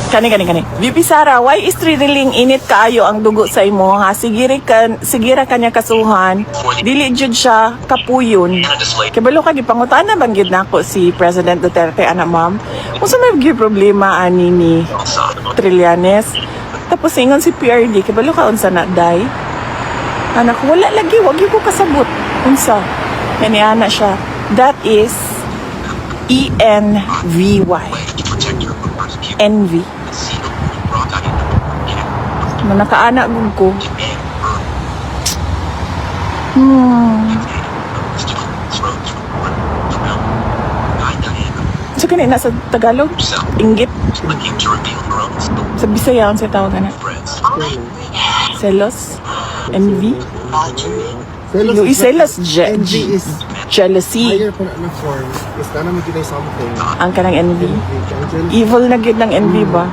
Kani. VP Sara, why is thrilling init kaayo ang dugo sa imo ha? Sigira kanya kasuhan. Dili jud siya kapuyon. Kabalo ka gipangutana bang gid nako si President Duterte ana ma'am. Unsa may gi problema ani ni Trillanes? Tapos ingon si PRD, kabalo ka unsa na day? Anak wala lagi, wag ko kasabot. Unsa? Kani ana siya. That is ENVY. Envy. Manakaana gud ko. So kanina sa Tagalog? Inggit? Sa Bisaya, ang sa tawag na? Selos? Envy? Yung selos, Envy is jealousy. higher po na form. Is na naman gina something. Ang kanang envy. Evil na gid ng envy ba?